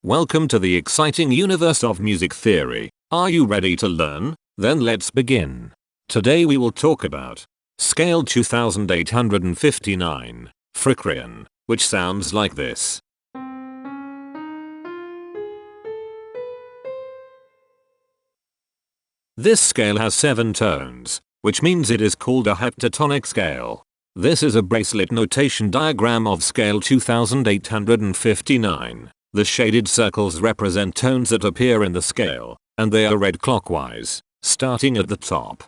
Welcome to the exciting universe of music theory. Are you ready to learn? Then let's begin. Today we will talk about scale 2859, Phrycrian, which sounds like this. This scale has 7 tones, which means it is called a heptatonic scale. This is a bracelet notation diagram of scale 2859. The shaded circles represent tones that appear in the scale, and they are read clockwise, starting at the top.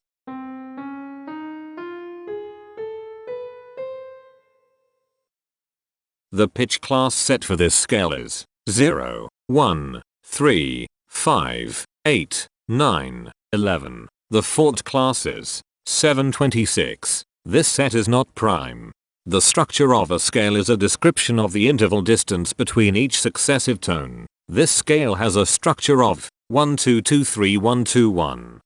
The pitch class set for this scale is 0, 1, 3, 5, 8, 9, 11. The fourth class is 726. This set is not prime. The structure of a scale is a description of the interval distance between each successive tone. This scale has a structure of 1 2 2 3 1 2 1.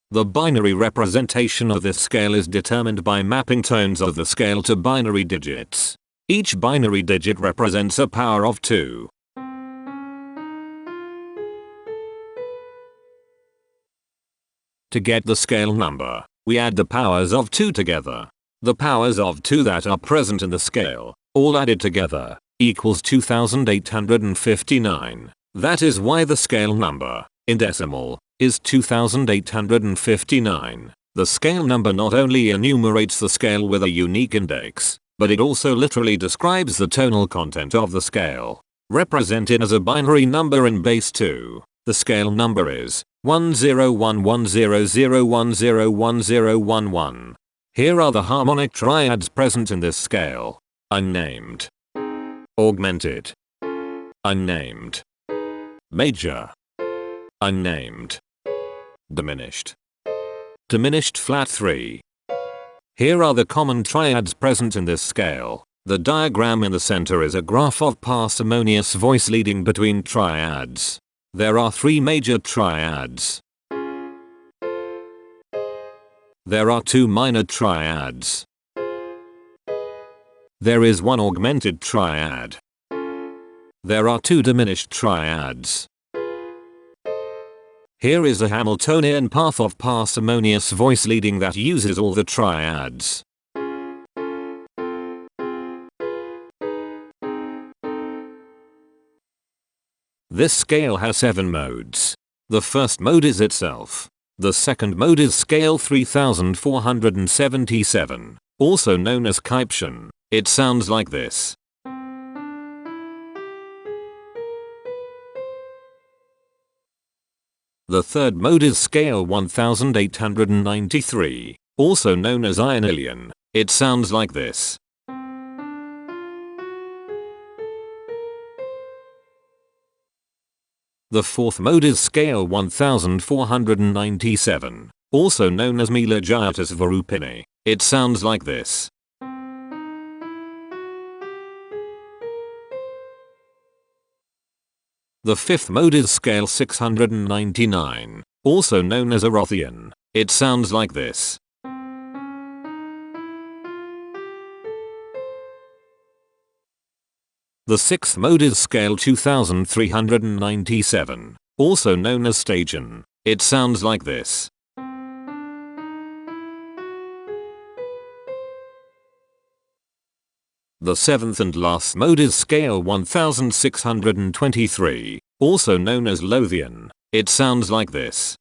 The binary representation of this scale is determined by mapping tones of the scale to binary digits. Each binary digit represents a power of 2. To get the scale number, we add the powers of 2 together. The powers of 2 that are present in the scale, all added together, equals 2859. That is why the scale number, in decimal, is 2859. The scale number not only enumerates the scale with a unique index, but it also literally describes the tonal content of the scale. Represented as a binary number in base 2, the scale number is 101100101011. Here are the harmonic triads present in this scale. Unnamed, augmented, unnamed, major, unnamed, diminished, diminished flat 3. Here are the common triads present in this scale. The diagram in the center is a graph of parsimonious voice leading between triads. There are 3 major triads. There are 2 minor triads. There is 1 augmented triad. There are 2 diminished triads. Here is a Hamiltonian path of parsimonious voice leading that uses all the triads. This scale has 7 modes. The first mode is itself. The second mode is scale 3477, also known as Kyption. It sounds like this. The third mode is scale 1893, also known as Ionilian. It sounds like this. The fourth mode is scale 1497, also known as Melagiatus Varupini. It sounds like this. The fifth mode is scale 699, also known as Arothian. It sounds like this. The sixth mode is scale 2397, also known as Stygian. It sounds like this. The seventh and last mode is scale 1623, also known as Lothian. It sounds like this.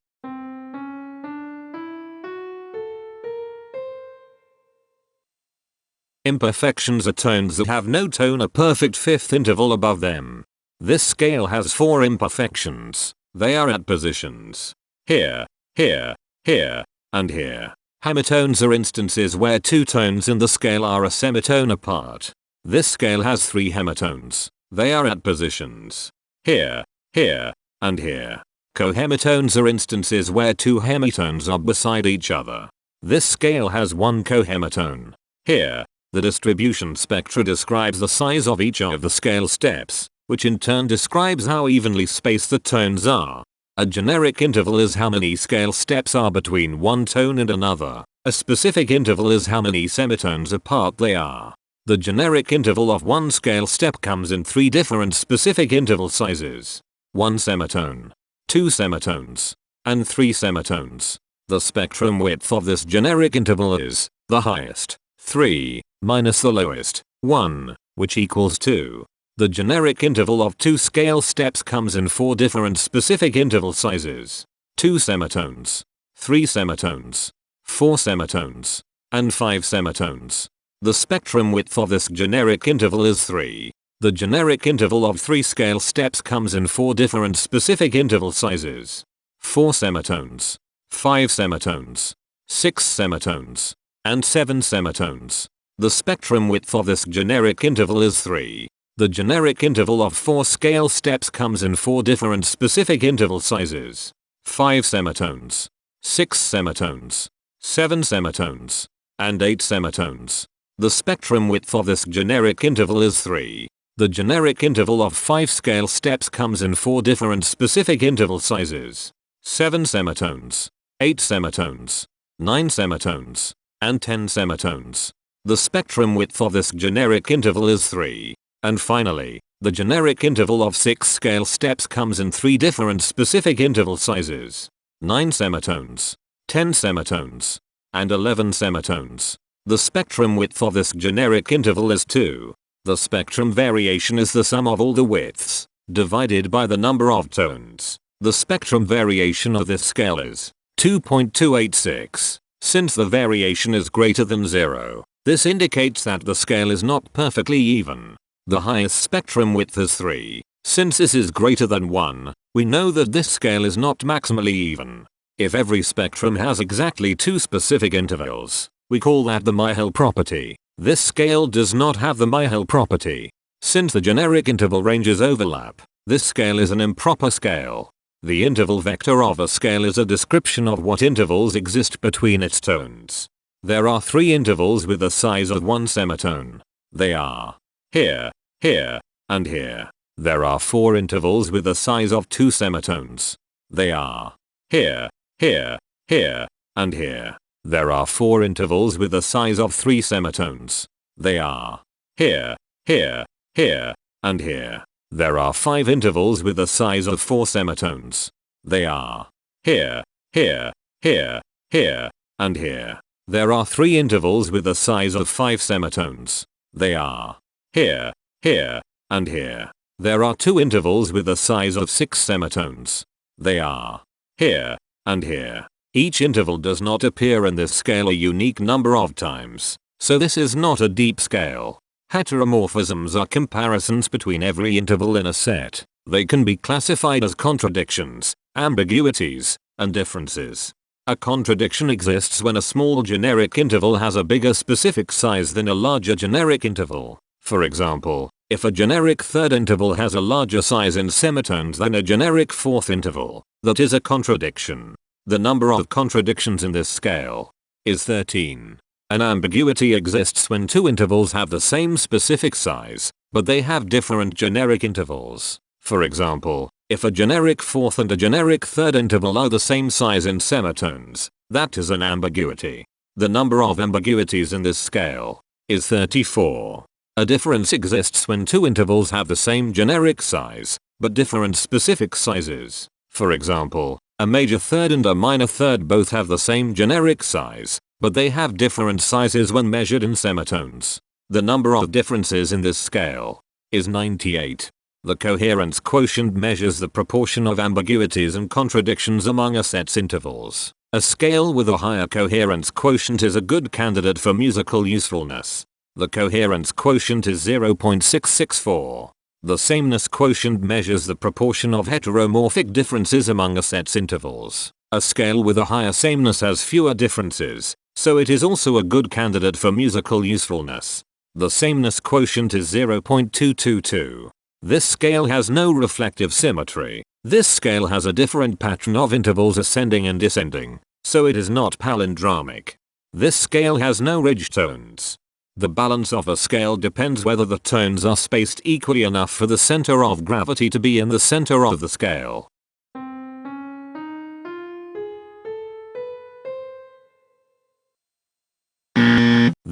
Imperfections are tones that have no tone, a perfect fifth interval above them. This scale has 4 imperfections. They are at positions here, here, here, and here. Hemitones are instances where 2 tones in the scale are a semitone apart. This scale has 3 hemitones. They are at positions here, here, and here. Cohemitones are instances where 2 hemitones are beside each other. This scale has 1 cohemitone here. The distribution spectra describes the size of each of the scale steps, which in turn describes how evenly spaced the tones are. A generic interval is how many scale steps are between one tone and another. A specific interval is how many semitones apart they are. The generic interval of one scale step comes in 3 different specific interval sizes. 1 semitone, 2 semitones, and 3 semitones. The spectrum width of this generic interval is the highest, 3, minus the lowest, 1, which equals 2. The generic interval of 2 scale steps comes in 4 different specific interval sizes. 2 semitones, 3 semitones, 4 semitones, and 5 semitones. The spectrum width of this generic interval is 3. The generic interval of 3 scale steps comes in 4 different specific interval sizes. 4 semitones, 5 semitones, 6 semitones, and 7 semitones. The spectrum width of this generic interval is 3. The generic interval of 4 scale steps comes in 4 different specific interval sizes. 5 semitones, 6 semitones, 7 semitones, and 8 semitones. The spectrum width of this generic interval is 3. The generic interval of 5 scale steps comes in 4 different specific interval sizes. 7 semitones, 8 semitones, 9 semitones, and 10 semitones. The spectrum width of this generic interval is 3. And finally, the generic interval of 6 scale steps comes in 3 different specific interval sizes. 9 semitones, 10 semitones, and 11 semitones. The spectrum width of this generic interval is 2. The spectrum variation is the sum of all the widths, divided by the number of tones. The spectrum variation of this scale is 2.286. Since the variation is greater than 0, this indicates that the scale is not perfectly even. The highest spectrum width is 3. Since this is greater than 1, we know that this scale is not maximally even. If every spectrum has exactly 2 specific intervals, we call that the Myhill property. This scale does not have the Myhill property. Since the generic interval ranges overlap, this scale is an improper scale. The interval vector of a scale is a description of what intervals exist between its tones. There are 3 intervals with the size of 1 semitone. They are here, here, and here. There are 4 intervals with the size of 2 semitones. They are here, here, here, and here. There are 4 intervals with the size of 3 semitones. They are here, here, here, and here. There are 5 intervals with the size of 4 semitones. They are here, here, here, here, and here. There are 3 intervals with the size of 5 semitones. They are here, here, and here. There are 2 intervals with the size of 6 semitones. They are here, and here. Each interval does not appear in this scale a unique number of times, so this is not a deep scale. Heteromorphisms are comparisons between every interval in a set. They can be classified as contradictions, ambiguities, and differences. A contradiction exists when a small generic interval has a bigger specific size than a larger generic interval. For example, if a generic third interval has a larger size in semitones than a generic fourth interval, that is a contradiction. The number of contradictions in this scale is 13. An ambiguity exists when 2 intervals have the same specific size, but they have different generic intervals. For example, if a generic fourth and a generic third interval are the same size in semitones, that is an ambiguity. The number of ambiguities in this scale is 34. A difference exists when 2 intervals have the same generic size, but different specific sizes. For example, a major third and a minor third both have the same generic size, but they have different sizes when measured in semitones. The number of differences in this scale is 98. The coherence quotient measures the proportion of ambiguities and contradictions among a set's intervals. A scale with a higher coherence quotient is a good candidate for musical usefulness. The coherence quotient is 0.664. The sameness quotient measures the proportion of heteromorphic differences among a set's intervals. A scale with a higher sameness has fewer differences, so it is also a good candidate for musical usefulness. The sameness quotient is 0.222. This scale has no reflective symmetry. This scale has a different pattern of intervals ascending and descending, so it is not palindromic. This scale has no ridge tones. The balance of a scale depends whether the tones are spaced equally enough for the center of gravity to be in the center of the scale.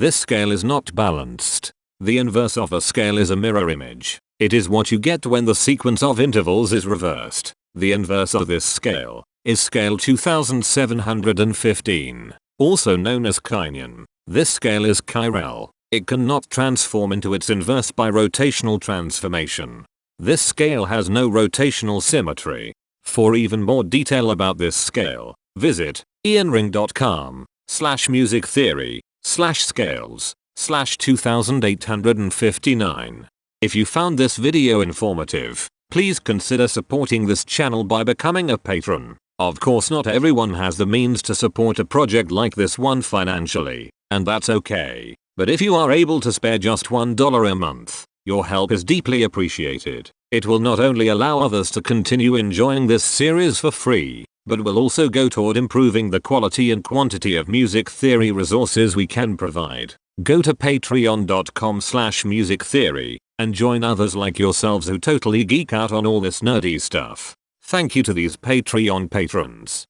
This scale is not balanced. The inverse of a scale is a mirror image. It is what you get when the sequence of intervals is reversed. The inverse of this scale is scale 2715, also known as Kynian. This scale is chiral. It cannot transform into its inverse by rotational transformation. This scale has no rotational symmetry. For even more detail about this scale, visit ianring.com/musictheory/scales/2859. If you found this video informative, please consider supporting this channel by becoming a patron. Of course, not everyone has the means to support a project like this one financially, and that's okay. But if you are able to spare just $1 a month, your help is deeply appreciated. It will not only allow others to continue enjoying this series for free, but will also go toward improving the quality and quantity of music theory resources we can provide. Go to patreon.com/musictheory and join others like yourselves who totally geek out on all this nerdy stuff. Thank you to these Patreon patrons.